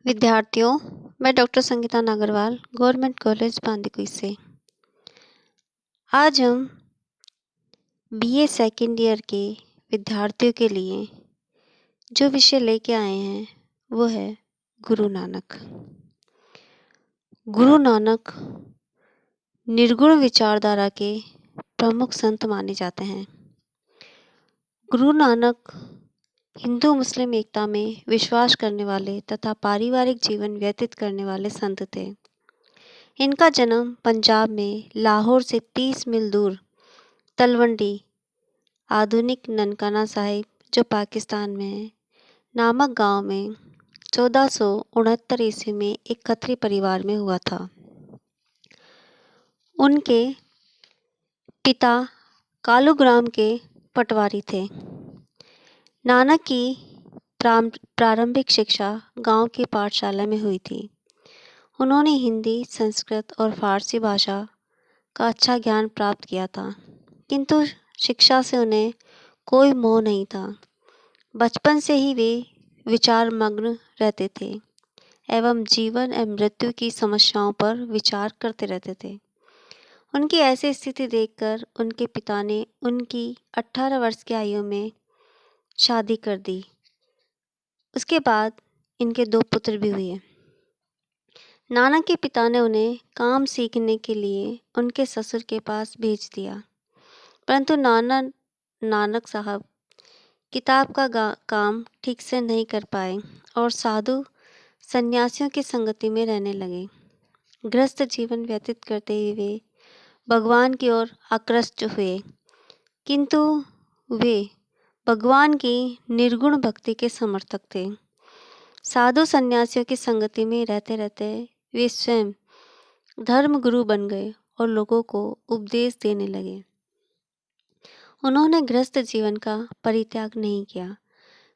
विद्यार्थियों, मैं doctor Sangeeta Nagarwal government college Bandikui से। आज हम बीए सेकेंड ईयर के विद्यार्थियों के लिए जो विषय लेके आए हैं वो है गुरु नानक। गुरु नानक निर्गुण विचारधारा के प्रमुख संत माने जाते हैं। गुरु नानक हिंदू मुस्लिम एकता में विश्वास करने वाले तथा पारिवारिक जीवन व्यतीत करने वाले संत थे। इनका जन्म पंजाब में लाहौर से 30 मील दूर तलवंडी, आधुनिक ननकाना साहिब जो पाकिस्तान में है, नामक गांव में 1469 ईस्वी में एक खत्री परिवार में हुआ था। उनके पिता कालूग्राम के पटवारी थे। नानक की प्रारंभिक शिक्षा गांव की पाठशाला में हुई थी। उन्होंने हिंदी, संस्कृत और फारसी भाषा का अच्छा ज्ञान प्राप्त किया था, किंतु शिक्षा से उन्हें कोई मोह नहीं था। बचपन से ही वे विचार मग्न रहते थे एवं जीवन एवं मृत्यु की समस्याओं पर विचार करते रहते थे। उनकी ऐसी स्थिति देखकर उनके पिता ने उनकी 18 वर्ष की आयु में शादी कर दी। उसके बाद इनके 2 पुत्र भी हुए। नानक के पिता ने उन्हें काम सीखने के लिए उनके ससुर के पास भेज दिया, परंतु नानक साहब किताब का काम ठीक से नहीं कर पाए और साधु सन्यासियों की संगति में रहने लगे। गृहस्थ जीवन व्यतीत करते हुए वे भगवान की ओर आकृष्ट हुए, किंतु वे भगवान की निर्गुण भक्ति के समर्थक थे। साधु सन्यासियों की संगति में रहते रहते वे स्वयं धर्म गुरु बन गए और लोगों को उपदेश देने लगे। उन्होंने गृहस्थ जीवन का परित्याग नहीं किया।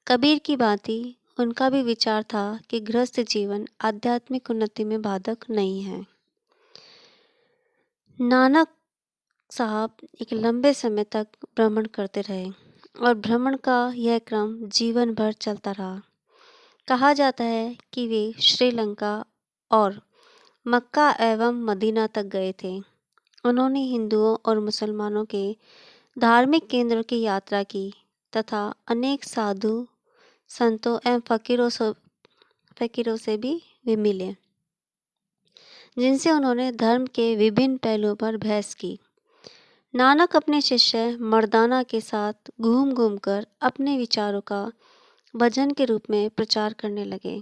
कबीर की भांति उनका भी विचार था कि गृहस्थ जीवन आध्यात्मिक उन्नति में बाधक नहीं है। नानक साहब एक लंबे समय तक भ्रमण करते रहे और भ्रमण का यह क्रम जीवन भर चलता रहा। कहा जाता है कि वे श्रीलंका और मक्का एवं मदीना तक गए थे। उन्होंने हिंदुओं और मुसलमानों के धार्मिक केंद्रों की यात्रा की तथा अनेक साधु संतों एवं फकीरों से भी वे मिले, जिनसे उन्होंने धर्म के विभिन्न पहलुओं पर बहस की। नानक अपने शिष्य मर्दाना के साथ घूम घूम कर अपने विचारों का भजन के रूप में प्रचार करने लगे।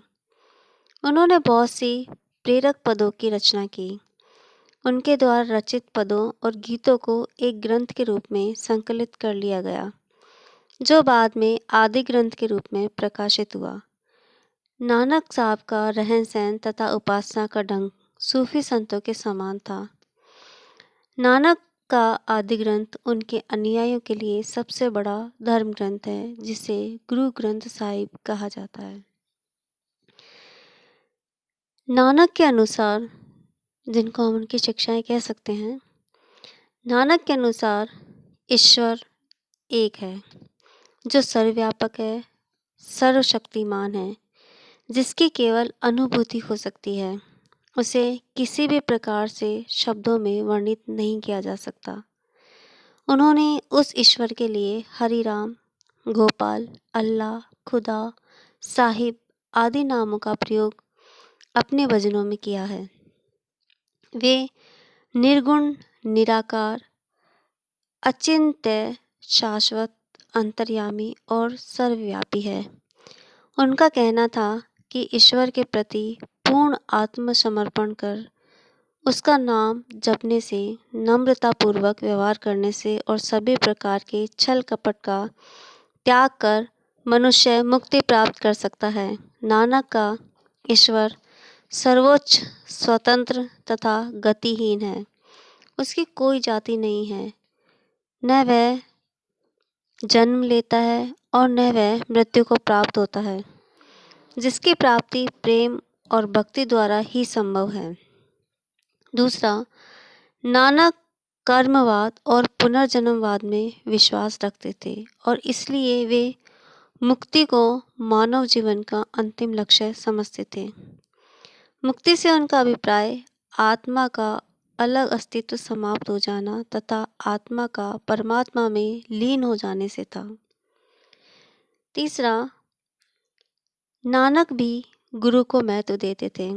उन्होंने बहुत सी प्रेरक पदों की रचना की। उनके द्वारा रचित पदों और गीतों को एक ग्रंथ के रूप में संकलित कर लिया गया, जो बाद में आदि ग्रंथ के रूप में प्रकाशित हुआ। नानक साहब का रहन सहन तथा उपासना का ढंग सूफी संतों के समान था। नानक का आदि ग्रंथ उनके अनुयायियों के लिए सबसे बड़ा धर्म ग्रंथ है, जिसे गुरु ग्रंथ साहिब कहा जाता है। नानक के अनुसार, जिनको हम उनकी शिक्षाएं कह सकते हैं, नानक के अनुसार ईश्वर एक है, जो सर्वव्यापक है, सर्वशक्तिमान है, जिसकी केवल अनुभूति हो सकती है। उसे किसी भी प्रकार से शब्दों में वर्णित नहीं किया जा सकता। उन्होंने उस ईश्वर के लिए हरि राम, गोपाल, अल्लाह, खुदा, साहिब आदि नामों का प्रयोग अपने भजनों में किया है। वे निर्गुण, निराकार, अचिंत्य, शाश्वत, अंतर्यामी और सर्वव्यापी है। उनका कहना था कि ईश्वर के प्रति पूर्ण आत्मसमर्पण कर उसका नाम जपने से, नम्रतापूर्वक व्यवहार करने से और सभी प्रकार के छल कपट का त्याग कर मनुष्य मुक्ति प्राप्त कर सकता है। नानक का ईश्वर सर्वोच्च, स्वतंत्र तथा गतिहीन है। उसकी कोई जाति नहीं है, न वह जन्म लेता है और न वह मृत्यु को प्राप्त होता है, जिसकी प्राप्ति प्रेम और भक्ति द्वारा ही संभव है। दूसरा, नानक कर्मवाद और पुनर्जन्मवाद में विश्वास रखते थे और इसलिए वे मुक्ति को मानव जीवन का अंतिम लक्ष्य समझते थे। मुक्ति से उनका अभिप्राय आत्मा का अलग अस्तित्व समाप्त हो जाना तथा आत्मा का परमात्मा में लीन हो जाने से था। तीसरा, नानक भी गुरु को महत्व देते थे।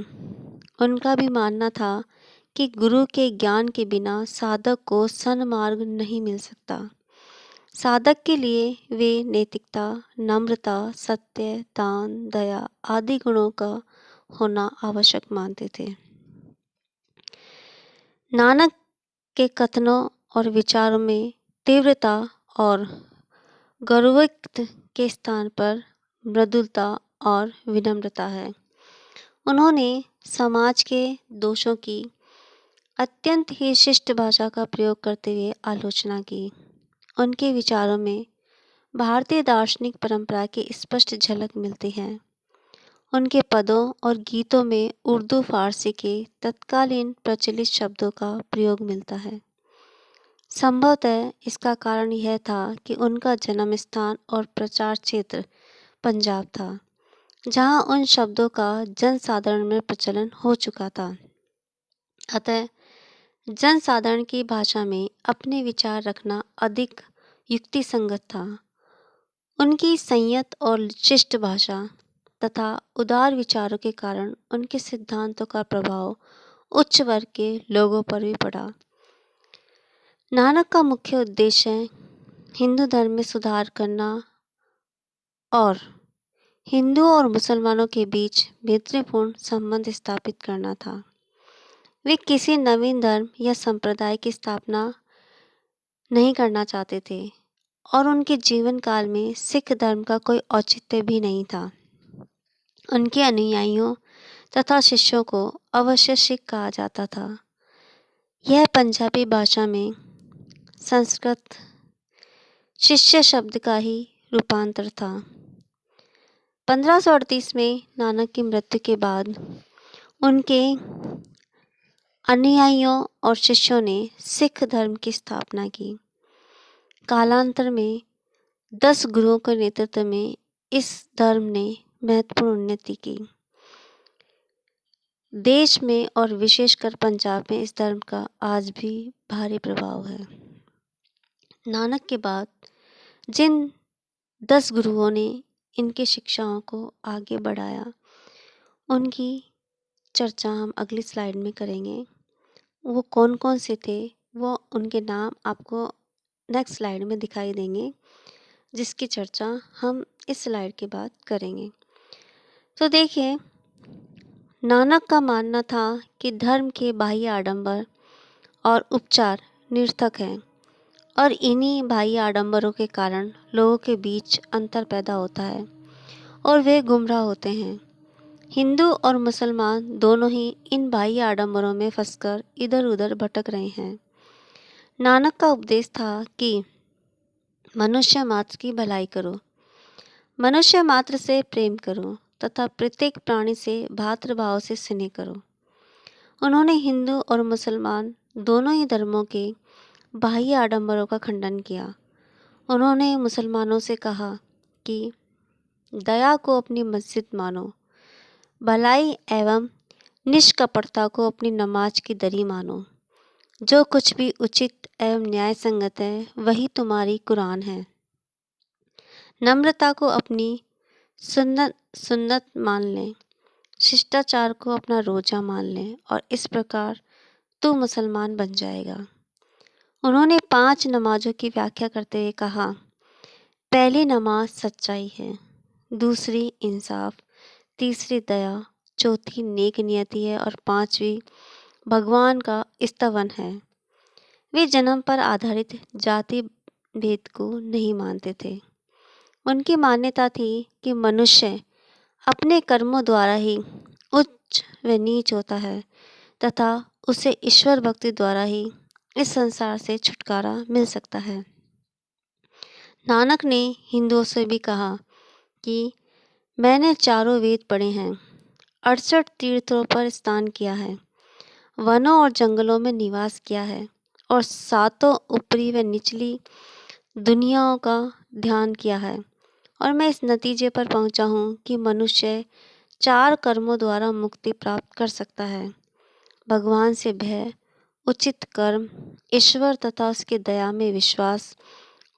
उनका भी मानना था कि गुरु के ज्ञान के बिना साधक को सन्मार्ग नहीं मिल सकता। साधक के लिए वे नैतिकता, नम्रता, सत्य, दान, दया आदि गुणों का होना आवश्यक मानते थे। नानक के कथनों और विचारों में तीव्रता और गौरवोक्त के स्थान पर मृदुलता और विनम्रता है। उन्होंने समाज के दोषों की अत्यंत ही शिष्ट भाषा का प्रयोग करते हुए आलोचना की। उनके विचारों में भारतीय दार्शनिक परंपरा की स्पष्ट झलक मिलती है। उनके पदों और गीतों में उर्दू फारसी के तत्कालीन प्रचलित शब्दों का प्रयोग मिलता है। संभवतः इसका कारण यह था कि उनका जन्म स्थान और प्रचार क्षेत्र पंजाब था, जहां उन शब्दों का जनसाधारण में प्रचलन हो चुका था। अतः जनसाधारण की भाषा में अपने विचार रखना अधिक युक्तिसंगत था। उनकी संयत और शिष्ट भाषा तथा उदार विचारों के कारण उनके सिद्धांतों का प्रभाव उच्च वर्ग के लोगों पर भी पड़ा। नानक का मुख्य उद्देश्य हिंदू धर्म में सुधार करना और हिंदुओं और मुसलमानों के बीच मैत्रीपूर्ण संबंध स्थापित करना था। वे किसी नवीन धर्म या संप्रदाय की स्थापना नहीं करना चाहते थे और उनके जीवन काल में सिख धर्म का कोई औचित्य भी नहीं था। उनके अनुयायियों तथा शिष्यों को अवश्य सिख कहा जाता था। यह पंजाबी भाषा में संस्कृत शिष्य शब्द का ही रूपांतर था। 1538 में नानक की मृत्यु के बाद उनके अनुयायियों और शिष्यों ने सिख धर्म की स्थापना की। कालांतर में 10 गुरुओं के नेतृत्व में इस धर्म ने महत्वपूर्ण उन्नति की। देश में और विशेषकर पंजाब में इस धर्म का आज भी भारी प्रभाव है। नानक के बाद जिन 10 गुरुओं ने इनकी शिक्षाओं को आगे बढ़ाया, उनकी चर्चा हम अगली स्लाइड में करेंगे। वो कौन कौन से थे, वो उनके नाम आपको नेक्स्ट स्लाइड में दिखाई देंगे, जिसकी चर्चा हम इस स्लाइड के बाद करेंगे। तो देखिए, नानक का मानना था कि धर्म के बाह्य आडंबर और उपचार निरर्थक हैं और इन्हीं बाह्य आडंबरों के कारण लोगों के बीच अंतर पैदा होता है और वे गुमराह होते हैं। हिंदू और मुसलमान दोनों ही इन बाह्य आडंबरों में फंसकर इधर उधर भटक रहे हैं। नानक का उपदेश था कि मनुष्य मात्र की भलाई करो, मनुष्य मात्र से प्रेम करो तथा प्रत्येक प्राणी से भातृभाव से स्नेह करो। उन्होंने हिंदू और मुसलमान दोनों ही धर्मों के बाह्य आडंबरों का खंडन किया। उन्होंने मुसलमानों से कहा कि दया को अपनी मस्जिद मानो, भलाई एवं निष्कपटता को अपनी नमाज की दरी मानो। जो कुछ भी उचित एवं न्याय संगत है वही तुम्हारी कुरान है। नम्रता को अपनी सुन्नत मान लें, शिष्टाचार को अपना रोजा मान लें और इस प्रकार तू मुसलमान बन जाएगा। उन्होंने 5 नमाजों की व्याख्या करते हुए कहा, पहली नमाज सच्चाई है, दूसरी इंसाफ, तीसरी दया, चौथी नेक नियति है और 5वीं भगवान का स्तवन है। वे जन्म पर आधारित जाति भेद को नहीं मानते थे। उनकी मान्यता थी कि मनुष्य अपने कर्मों द्वारा ही उच्च व नीच होता है तथा उसे ईश्वर भक्ति द्वारा ही इस संसार से छुटकारा मिल सकता है। नानक ने हिंदुओं से भी कहा कि मैंने चारों वेद पढ़े हैं, 68 तीर्थों पर स्नान किया है, वनों और जंगलों में निवास किया है और 7 ऊपरी व निचली दुनियाओं का ध्यान किया है और मैं इस नतीजे पर पहुंचा हूँ कि मनुष्य 4 कर्मों द्वारा मुक्ति प्राप्त कर सकता है: भगवान से भय, उचित कर्म, ईश्वर तथा उसकी दया में विश्वास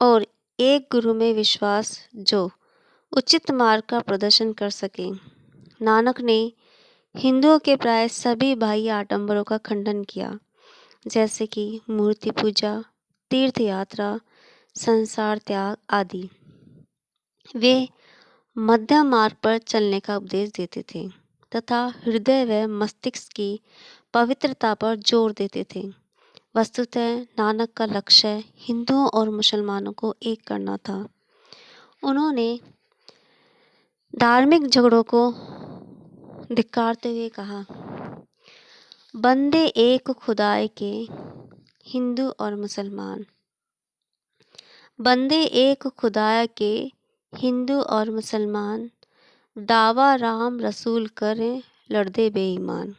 और एक गुरु में विश्वास जो उचित मार्ग का प्रदर्शन कर सके। नानक ने हिंदुओं के प्राय सभी बाह्य आडंबरों का खंडन किया, जैसे कि मूर्ति पूजा, तीर्थ यात्रा, संसार त्याग आदि। वे मध्यम मार्ग पर चलने का उपदेश देते थे तथा हृदय व मस्तिष्क की पवित्रता पर जोर देते थे। वस्तुतः नानक का लक्ष्य हिंदुओं और मुसलमानों को एक करना था। उन्होंने धार्मिक झगड़ों को धिक्कारते हुए कहा, बंदे एक खुदाए के हिंदू और मुसलमान, बंदे एक खुदाए के हिंदू और मुसलमान, दावा राम रसूल करें लड़दे बेईमान।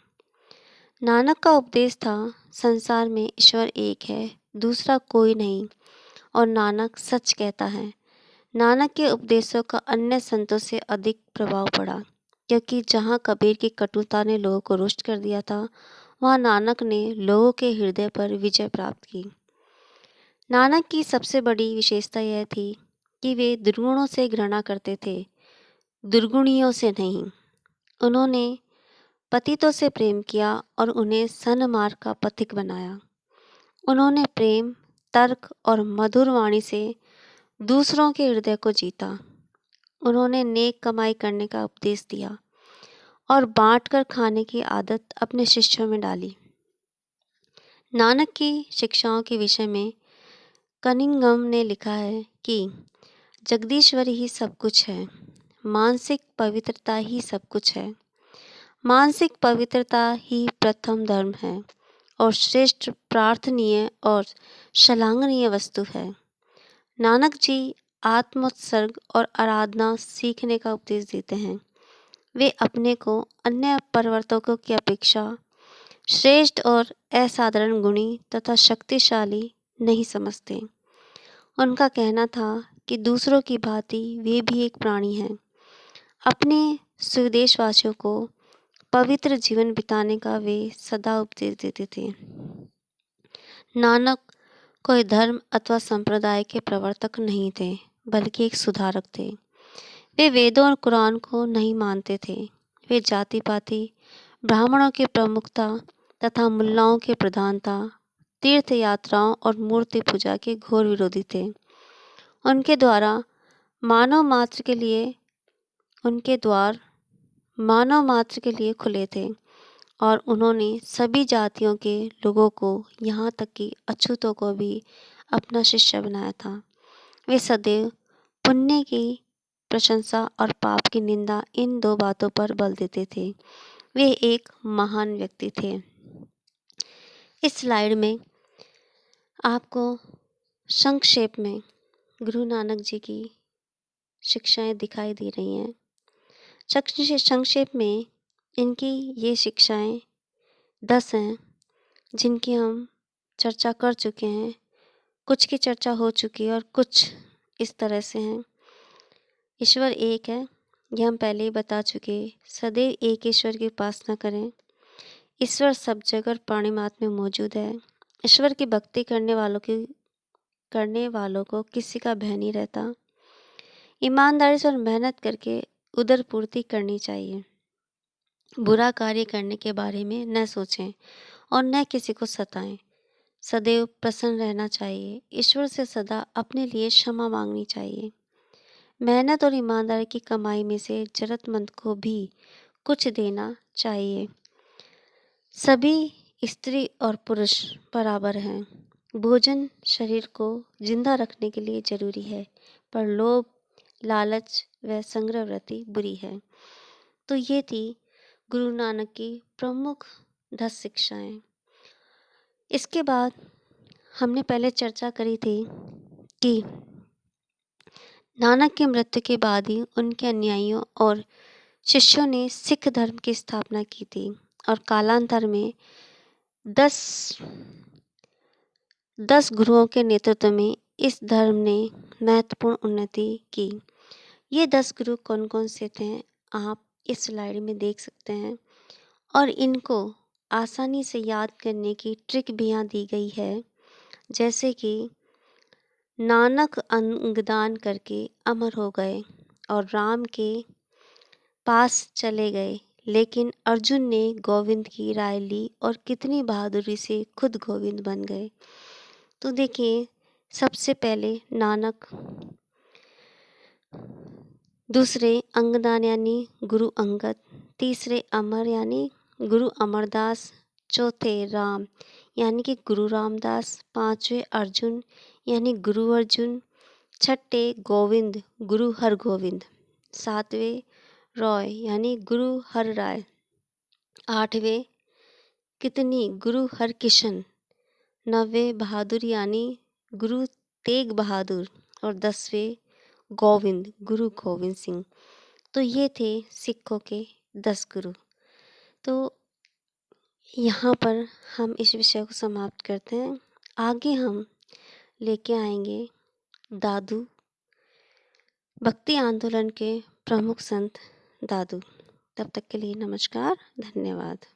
नानक का उपदेश था, संसार में ईश्वर एक है, दूसरा कोई नहीं, और नानक सच कहता है। नानक के उपदेशों का अन्य संतों से अधिक प्रभाव पड़ा, क्योंकि जहाँ कबीर की कटुता ने लोगों को रुष्ट कर दिया था, वहाँ नानक ने लोगों के हृदय पर विजय प्राप्त की। नानक की सबसे बड़ी विशेषता यह थी कि वे दुर्गुणों से घृणा करते थे, दुर्गुणियों से नहीं। उन्होंने पतितों से प्रेम किया और उन्हें सन्मार्ग का पथिक बनाया। उन्होंने प्रेम, तर्क और मधुर वाणी से दूसरों के हृदय को जीता। उन्होंने नेक कमाई करने का उपदेश दिया और बांटकर खाने की आदत अपने शिष्यों में डाली। नानक की शिक्षाओं के विषय में कनिंघम ने लिखा है कि जगदीश्वर ही सब कुछ है, मानसिक पवित्रता ही सब कुछ है, मानसिक पवित्रता ही प्रथम धर्म है और श्रेष्ठ प्रार्थनीय और श्लाघनीय वस्तु है। नानक जी आत्मोत्सर्ग और आराधना सीखने का उपदेश देते हैं। वे अपने को अन्य प्रवर्तकों की अपेक्षा श्रेष्ठ और असाधारण गुणी तथा शक्तिशाली नहीं समझते। उनका कहना था कि दूसरों की भांति वे भी एक प्राणी हैं। अपने स्वदेशवासियों को पवित्र जीवन बिताने का वे सदा उपदेश देते थे। नानक कोई धर्म अथवा संप्रदाय के प्रवर्तक नहीं थे, बल्कि एक सुधारक थे। वे वेदों और कुरान को नहीं मानते थे। वे जाति पाति, ब्राह्मणों की प्रमुखता तथा मुल्लाओं की प्रधानता, तीर्थ यात्राओं और मूर्ति पूजा के घोर विरोधी थे। उनके द्वार मानव मात्र के लिए खुले थे और उन्होंने सभी जातियों के लोगों को, यहाँ तक कि अछूतों को भी अपना शिष्य बनाया था। वे सदैव पुण्य की प्रशंसा और पाप की निंदा, इन दो बातों पर बल देते थे। वे एक महान व्यक्ति थे। इस स्लाइड में आपको संक्षेप में गुरु नानक जी की शिक्षाएं दिखाई दे रही हैं। संक्षेप में इनकी ये शिक्षाएं 10 हैं, जिनकी हम चर्चा कर चुके हैं। कुछ की चर्चा हो चुकी है और कुछ इस तरह से हैं। ईश्वर एक है, यह हम पहले ही बता चुके। सदैव एक ईश्वर की उपासना करें। ईश्वर सब जगह प्राणी मात्र में मौजूद है। ईश्वर की भक्ति करने वालों को किसी का भय नहीं रहता। ईमानदारी से और मेहनत करके उदर पूर्ति करनी चाहिए। बुरा कार्य करने के बारे में न सोचें और न किसी को सताएं। सदैव प्रसन्न रहना चाहिए। ईश्वर से सदा अपने लिए क्षमा मांगनी चाहिए। मेहनत और ईमानदारी की कमाई में से जरूरतमंद को भी कुछ देना चाहिए। सभी स्त्री और पुरुष बराबर हैं। भोजन शरीर को जिंदा रखने के लिए जरूरी है, पर लोभ, लालच व संग्रह वृत्ति बुरी है। तो ये थी गुरु नानक की प्रमुख 10 शिक्षाएं। इसके बाद हमने पहले चर्चा करी थी कि नानक की मृत्यु के बाद ही उनके अनुयायियों और शिष्यों ने सिख धर्म की स्थापना की थी और कालांतर में 10 गुरुओं के नेतृत्व में इस धर्म ने महत्वपूर्ण उन्नति की। ये 10 गुरु कौन कौन से थे आप इस स्लाइड में देख सकते हैं और इनको आसानी से याद करने की ट्रिक भी यहाँ दी गई है। जैसे कि नानक अंगदान करके अमर हो गए और राम के पास चले गए, लेकिन अर्जुन ने गोविंद की राय ली और कितनी बहादुरी से खुद गोविंद बन गए। तो देखिए, सबसे पहले नानक, दूसरे अंगदान यानी गुरु अंगद, तीसरे अमर यानी गुरु अमरदास, चौथे राम यानी कि गुरु रामदास, पांचवे अर्जुन यानी गुरु अर्जुन, छठे गोविंद गुरु हरगोविंद, सातवें रॉय यानी गुरु हर राय, आठवें कितनी गुरु हरकिशन, नवें बहादुर यानी गुरु तेग बहादुर और 10वें गोविंद गुरु गोविंद सिंह। तो ये थे सिखों के 10 गुरु। तो यहाँ पर हम इस विषय को समाप्त करते हैं। आगे हम लेके आएंगे दादू, भक्ति आंदोलन के प्रमुख संत दादू। तब तक के लिए नमस्कार, धन्यवाद।